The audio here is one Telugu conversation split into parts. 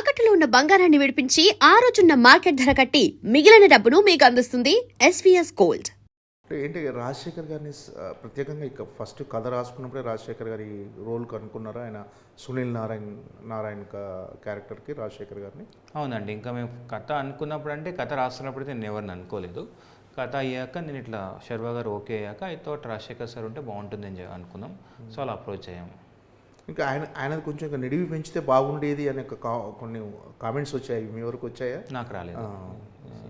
తాకట్టులో ఉన్న బంగారాన్ని విడిపించి ఆ రోజున్న మార్కెట్ ధర కట్టి మిగిలిన డబ్బును మీకు అందిస్తుంది ఎస్వీఎస్ గోల్డ్. ఏంటి రాజశేఖర్ గారిని ప్రత్యేకంగా ఇక ఫస్ట్ కథ రాసుకున్నప్పుడే రాజశేఖర్ గారి రోల్ కనుక్కున్నారా? ఆయన సునీల్ నారాయణ క్యారెక్టర్కి రాజశేఖర్ గారిని. అవునండి, ఇంకా మేము కథ అనుకున్నప్పుడు అంటే కథ రాస్తున్నప్పుడు నేను ఎవరిని అనుకోలేదు. కథ అయ్యాక నేను ఇట్లా శర్వా గారు ఓకే అయ్యాక ఐ థాట్ రాజశేఖర్ సార్ ఉంటే బాగుంటుందని అనుకున్నాం. సో అలా అప్రోచ్ అయ్యాము. ఇంకా ఆయనది కొంచెం ఇంకా నిడివి పెంచితే బాగుండేది అనే కొన్ని కామెంట్స్ వచ్చాయి, మీ వరకు వచ్చాయా? నాకు రాలేదు.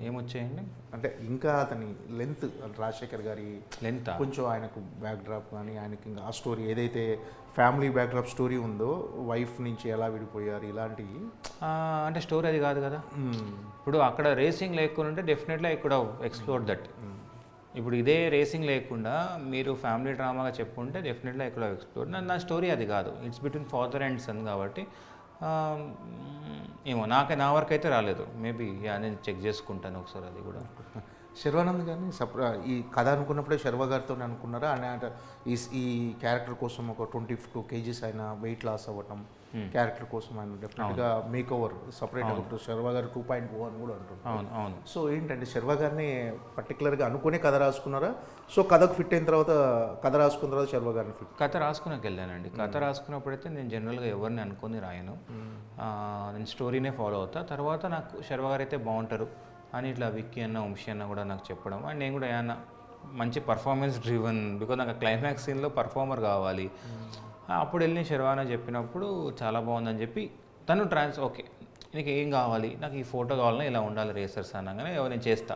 ఏమొచ్చాయండి అంటే ఇంకా అతని లెంత్, రాజశేఖర్ గారి లెంత్ కొంచెం ఆయనకు బ్యాక్డ్రాప్ కానీ ఆయనకి ఇంకా ఆ స్టోరీ ఏదైతే ఫ్యామిలీ బ్యాక్డ్రాప్ స్టోరీ ఉందో, వైఫ్ నుంచి ఎలా విడిపోయారు ఇలాంటివి, అంటే స్టోరీ అది కాదు కదా. ఇప్పుడు అక్కడ రేసింగ్ లేకుండా ఉంటే definitely I could have explored that. ఇప్పుడు ఇదే రేసింగ్ లేకుండా మీరు ఫ్యామిలీ డ్రామాగా చెప్పుంటే definitely I could have explored. నా స్టోరీ అది కాదు, it's between father and son కాబట్టి ఏమో నా వరకు అయితే రాలేదు. మేబీ నేను చెక్ చేసుకుంటాను ఒకసారి అది కూడా. శర్వానంద్ గారిని ఈ కథ అనుకున్నప్పుడే శర్వా గారితో అనుకున్నారా? అంటే ఈ క్యారెక్టర్ కోసం ఒక 22 kgs ఆయన వెయిట్ లాస్ అవ్వటం, క్యారెక్టర్ కోసం ఆయన డెఫినెట్గా మేక్ ఓవర్ సపరేట్ శర్వా గారు 2.0 అని కూడా అంటున్నారు. అవును. సో ఏంటంటే శర్వా గారిని పర్టికులర్గా అనుకునే కథ రాసుకున్నారా? సో కథకు ఫిట్ అయిన తర్వాత, కథ రాసుకున్న తర్వాత శర్వా గారిని ఫిట్ కథ రాసుకున్నాక వెళ్ళానండి. కథ రాసుకున్నప్పుడైతే నేను జనరల్గా ఎవరిని అనుకుని రాయను, నేను స్టోరీనే ఫాలో అవుతా. తర్వాత నాకు శర్వా గారు అయితే బాగుంటారు అని ఇట్లా విక్కీ అన్న, వంశీ అన్న కూడా నాకు చెప్పడం, అండ్ నేను కూడా ఏమన్నా మంచి పర్ఫార్మెన్స్ డ్రివన్, బికాజ్ నాకు క్లైమాక్స్ సీన్లో పర్ఫార్మర్ కావాలి. అప్పుడు వెళ్ళి శర్వాన చెప్పినప్పుడు చాలా బాగుందని చెప్పి తను ఓకే నీకు ఏం కావాలి, నాకు ఈ ఫోటో కావాలన్నా ఇలా ఉండాలి రేసర్స్ అనగానే నేను చేస్తా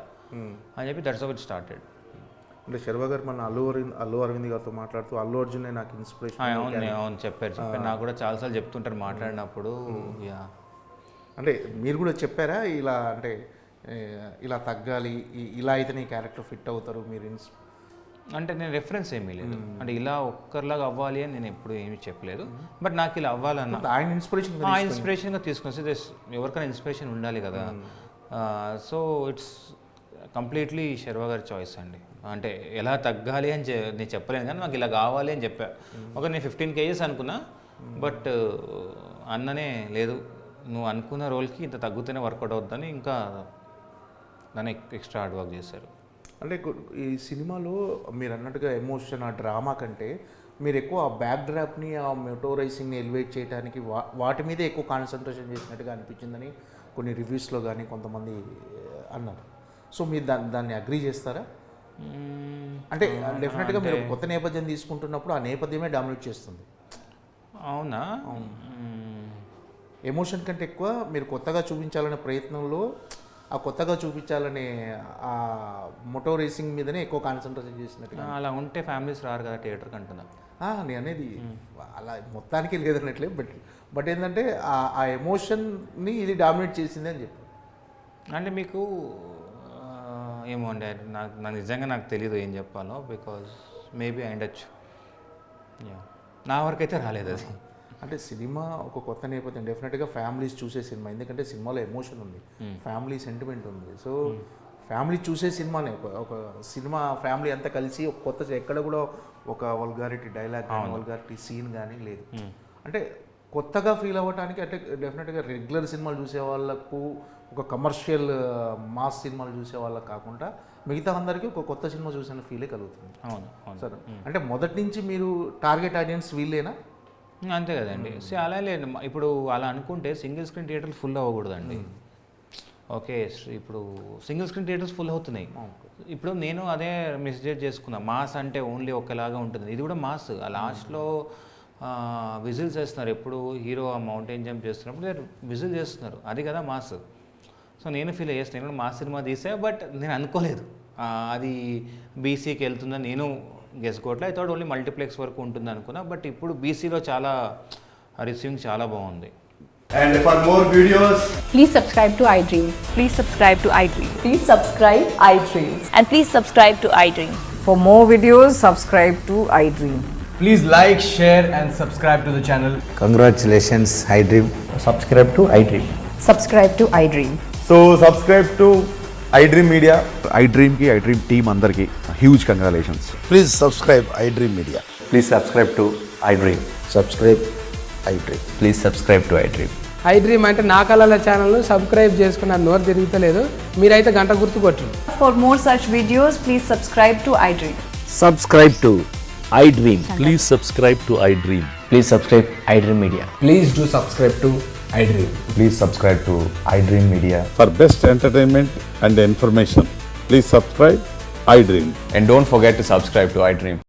అని చెప్పి దట్స్ హౌ ఇట్ స్టార్టెడ్. అంటే శర్వా గారు మన అల్లు అరవింద్ గారితో మాట్లాడుతూ అల్లు అర్జున్ నాకు ఇన్స్పిరేషన్. అవును చెప్పారు. నాకు కూడా చాలాసార్లు చెప్తుంటారు మాట్లాడినప్పుడు. అంటే మీరు కూడా చెప్పారా ఇలా, అంటే ఇలా తగ్గాలి, ఇలా అయితే నీ క్యారెక్టర్ ఫిట్ అవుతారు మీరు? అంటే నేను రెఫరెన్స్ ఏమీ లేదు, అంటే ఇలా ఒక్కరిలాగా అవ్వాలి అని నేను ఎప్పుడు ఏమీ చెప్పలేదు. బట్ నాకు ఇలా అవ్వాలన్న ఆయన ఇన్స్పిరేషన్గా తీసుకొని ఎవరికైనా ఇన్స్పిరేషన్ ఉండాలి కదా. సో ఇట్స్ కంప్లీట్లీ శర్వా గారి చాయిస్ అండి. అంటే ఎలా తగ్గాలి అని నేను చెప్పలేను, కానీ నాకు ఇలా కావాలి అని చెప్పా. నేను 15 kgs అనుకున్నా, బట్ అన్ననే లేదు నువ్వు అనుకున్న రోల్కి ఇంత తగ్గుతూనే వర్కౌట్ అవుతుందని ఇంకా దాన్ని ఎక్స్ట్రా హార్డ్ వర్క్ చేశారు. అంటే ఈ సినిమాలో మీరు అన్నట్టుగా ఎమోషన్, ఆ డ్రామా కంటే మీరు ఎక్కువ ఆ బ్యాక్ డ్రాప్ని, ఆ మెటోరైసింగ్ని ఎలివేట్ చేయడానికి వాటి మీదే ఎక్కువ కాన్సన్ట్రేషన్ చేసినట్టుగా అనిపించిందని కొన్ని రివ్యూస్లో కానీ కొంతమంది అన్నారు. సో మీరు దాన్ని అగ్రీ చేస్తారా? అంటే డెఫినెట్గా మీరు కొత్త నేపథ్యం తీసుకుంటున్నప్పుడు ఆ నేపథ్యమే డామినేట్ చేస్తుంది. అవునా? ఎమోషన్ కంటే ఎక్కువ మీరు కొత్తగా చూపించాలనే ప్రయత్నంలో, ఆ కొత్తగా చూపించాలనే ఆ మోటో రేసింగ్ మీదనే ఎక్కువ కాన్సన్ట్రేషన్ చేసినట్టుగా. అలా ఉంటే ఫ్యామిలీస్ రారు కదా థియేటర్కి అంటున్నా. నేను అనేది అలా మొత్తానికి లేదన్నట్లే, బట్ ఏంటంటే ఆ ఎమోషన్ని ఇది డామినేట్ చేసింది అని చెప్పి. అంటే మీకు ఏమో అండి, నాకు నిజంగా నాకు తెలీదు ఏం చెప్పాలో, బికాజ్ మేబీ అయిండొచ్చు. నా వరకు అయితే రాలేదు అది. అంటే సినిమా ఒక కొత్త నేపథ్యం, డెఫినెట్గా ఫ్యామిలీస్ చూసే సినిమా, ఎందుకంటే సినిమాలో ఎమోషన్ ఉంది, ఫ్యామిలీ సెంటిమెంట్ ఉంది. సో ఫ్యామిలీ చూసే సినిమానే, ఒక సినిమా ఫ్యామిలీ అంతా కలిసి ఒక కొత్త, ఎక్కడ కూడా ఒక వల్గారిటీ డైలాగ్ కానీ వల్గారిటీ సీన్ కానీ లేదు. అంటే కొత్తగా ఫీల్ అవ్వడానికి, అంటే డెఫినెట్గా రెగ్యులర్ సినిమాలు చూసే వాళ్ళకు, ఒక కమర్షియల్ మాస్ సినిమాలు చూసే వాళ్ళకి కాకుండా మిగతా అందరికీ ఒక కొత్త సినిమా చూసిన ఫీలే కలుగుతుంది. అవును సరే, అంటే మొదటి నుంచి మీరు టార్గెట్ ఆడియన్స్ వీళ్ళేనా? అంతే కదండి. అలా లేదు. ఇప్పుడు అలా అనుకుంటే సింగిల్ స్క్రీన్ థియేటర్లు ఫుల్ అవ్వకూడదండి. ఓకే, ఇప్పుడు సింగిల్ స్క్రీన్ థియేటర్స్ ఫుల్ అవుతున్నాయి. ఇప్పుడు నేను అదే మిస్జెట్ చేసుకున్నా, మాస్ అంటే ఓన్లీ ఒకలాగా ఉంటుంది, ఇది కూడా మాస్. ఆ లాస్ట్లో విజిల్స్ చేస్తున్నారు, ఎప్పుడు హీరో ఆ మౌంటైన్ జంప్ చేస్తున్నప్పుడు విజిల్ చేస్తున్నారు, అది కదా మాస్. సో నేను ఫీల్ చేస్తాను, నేను మాస్ సినిమా తీసా, బట్ నేను అనుకోలేదు అది బీసీకి వెళ్తుందని. నేను గెస్కోట్లో అయితే ఓన్లీ మల్టీప్లెక్స్ వరకు ఉంటుంది అనుకున్నా, బట్ ఇప్పుడు బీసీలో చాలా రిసీవింగ్ చాలా బాగుంది. And for more videos, please subscribe to iDream. Please subscribe to iDream. Please subscribe iDream. And please subscribe to iDream. For more videos, subscribe to iDream. please like, share and subscribe to the channel. Congratulations, iDream. Subscribe to iDream. Subscribe to iDream. So subscribe to iDream Media. iDream team andarki huge congratulations. Please subscribe iDream Media. Please subscribe to iDream. Subscribe iDream. Please subscribe to iDream. I dream అంటే నా కళల ఛానల్ను సబ్స్క్రైబ్ చేసుకున్న నోరు తిరుగుతలేదు. మీరైతే గంట గుర్తు కొట్టండి. For more such videos, please subscribe to iDream. Subscribe to iDream. Please subscribe to iDream. Please subscribe iDream Media. Please do subscribe to iDream. Please subscribe to iDream Media. For best entertainment and information, please subscribe iDream. And don't forget to subscribe to iDream.